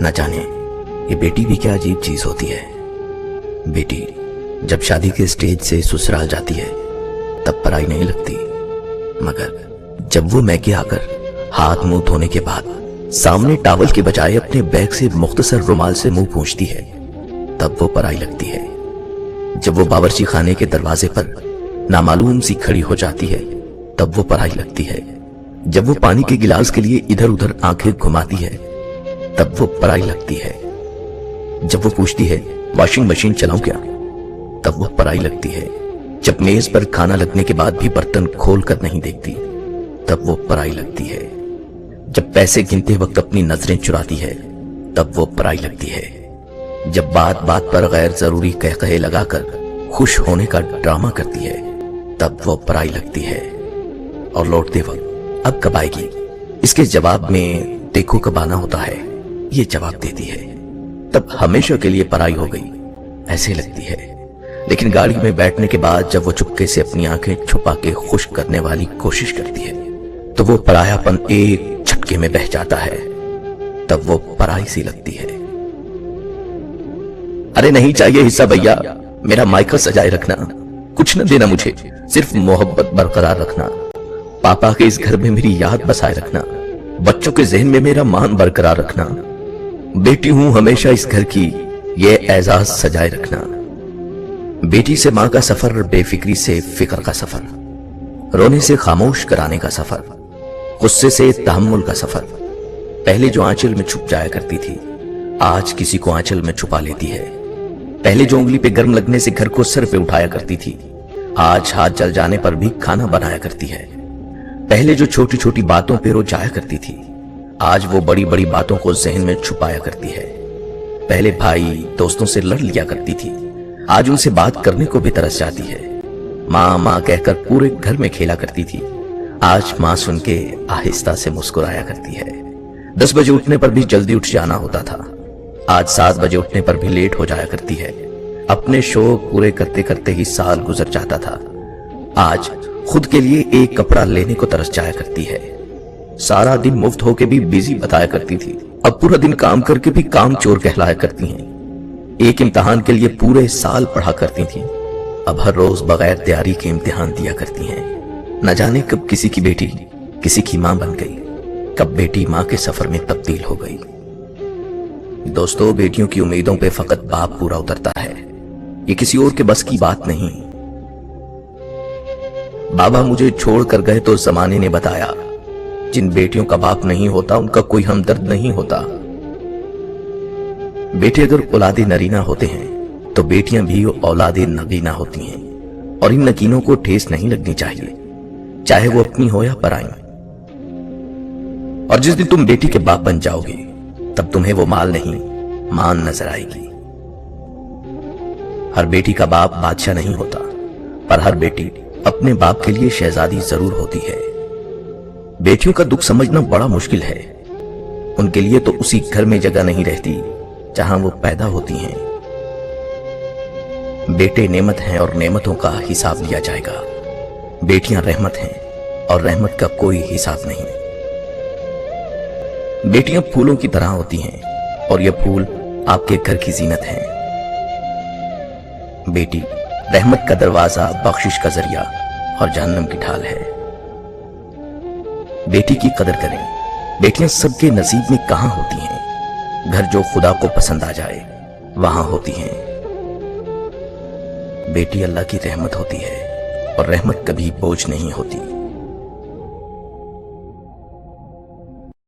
न जाने ये बेटी भी क्या अजीब चीज होती है। बेटी जब शादी के स्टेज से ससुराल जाती है तब पराई नहीं लगती, मगर जब वो मैके आकर हाथ मुंह धोने के बाद सामने टॉवल के बजाय अपने बैग से मुख्तसर रुमाल से मुंह पोंछती है तब वो पराई लगती है। जब वो बावर्ची खाने के दरवाजे पर नामालूम सी खड़ी हो जाती है तब वो पराई लगती है। जब वो पानी के गिलास के लिए इधर उधर आंखें घुमाती है तब वो पराई लगती है। जब वो पूछती है वॉशिंग मशीन चलाऊं क्या, तब वो पराई लगती है। जब मेज पर खाना लगने के बाद भी बर्तन खोल कर नहीं देखती तब वो पराई लगती है। जब पैसे गिनते वक्त अपनी नजरें चुराती है तब वो पराई लगती है। जब बात बात पर गैर जरूरी कहकहे लगाकर खुश होने का ड्रामा करती है तब वो पराई लगती है। और लौटते वक्त अब कब आएगी, इसके जवाब में देखो कब आना होता है, ये जवाब देती है। तब हमेशा के लिए पराई हो गई ऐसे लगती है। लेकिन गाड़ी में बैठने के बाद जब वो चुपके से अपनी आंखें छुपा के खुश करने वाली कोशिश करती है तो वो परायापन एक झटके में बह जाता है, तब वो पराई सी लगती है। अरे नहीं चाहिए हिस्सा भैया, मेरा मायका सजाए रखना, कुछ न देना मुझे, सिर्फ मोहब्बत बरकरार रखना। पापा के इस घर में मेरी याद बसाए रखना, बच्चों के जहन में मेरा मान बरकरार रखना। बेटी हूं हमेशा इस घर की, ये एजाज सजाए रखना। बेटी से मां का सफर, बेफिक्री से फिक्र का सफर, रोने से खामोश कराने का सफर, गुस्से से तहम्मुल का सफर। पहले जो आंचल में छुप जाया करती थी आज किसी को आंचल में छुपा लेती है। पहले जो उंगली पे गर्म लगने से घर को सर पे उठाया करती थी आज हाथ जल जाने पर भी खाना बनाया करती है। पहले जो छोटी छोटी बातों पे रो जाया करती थी आज वो बड़ी बड़ी बातों को जहन में छुपाया करती है। पहले भाई दोस्तों से लड़ लिया करती थी आज उनसे बात करने को भी तरस जाती है। माँ माँ कहकर पूरे घर में खेला करती थी आज माँ सुन के आहिस्ता से मुस्कुराया करती है। 10 बजे उठने पर भी जल्दी उठ जाना होता था आज 7 बजे उठने पर भी लेट हो जाया करती है। अपने शौक पूरे करते करते ही साल गुजर जाता था आज खुद के लिए एक कपड़ा लेने को तरस जाया करती है। सारा दिन मुफ्त होके भी बिजी बताया करती थी, अब पूरा दिन काम करके भी काम चोर कहलाया करती हैं। एक इम्तिहान के लिए पूरे साल पढ़ा करती थी, अब हर रोज बगैर तैयारी के इम्तिहान दिया करती हैं। न जाने कब किसी की बेटी किसी की मां बन गई, कब बेटी मां के सफर में तब्दील हो गई। दोस्तों, बेटियों की उम्मीदों पे फकत बाप पूरा उतरता है, ये किसी और के बस की बात नहीं। बाबा मुझे छोड़ कर गए तो जमाने ने बताया, जिन बेटियों का बाप नहीं होता उनका कोई हमदर्द नहीं होता। बेटे अगर औलादे नरीना होते हैं तो बेटियां भी औलादे नगीना होती हैं और इन नगीनों को ठेस नहीं लगनी चाहिए, चाहे वो अपनी हो या पराई। और जिस दिन तुम बेटी के बाप बन जाओगे तब तुम्हें वो माल नहीं मान नजर आएगी। हर बेटी का बाप बादशाह नहीं होता, पर हर बेटी अपने बाप के लिए शहजादी जरूर होती है। बेटियों का दुख समझना बड़ा मुश्किल है, उनके लिए तो उसी घर में जगह नहीं रहती जहां वो पैदा होती हैं। बेटे नेमत हैं और नेमतों का हिसाब लिया जाएगा, बेटियां रहमत हैं और रहमत का कोई हिसाब नहीं। बेटियां फूलों की तरह होती हैं और ये फूल आपके घर की जीनत हैं। बेटी रहमत का दरवाजा, बख्शिश का जरिया और जहन्नम की ढाल है। बेटी की कदर करें, बेटियां सबके नसीब में कहां होती हैं, घर जो खुदा को पसंद आ जाए वहां होती हैं। बेटी अल्लाह की रहमत होती है और रहमत कभी बोझ नहीं होती।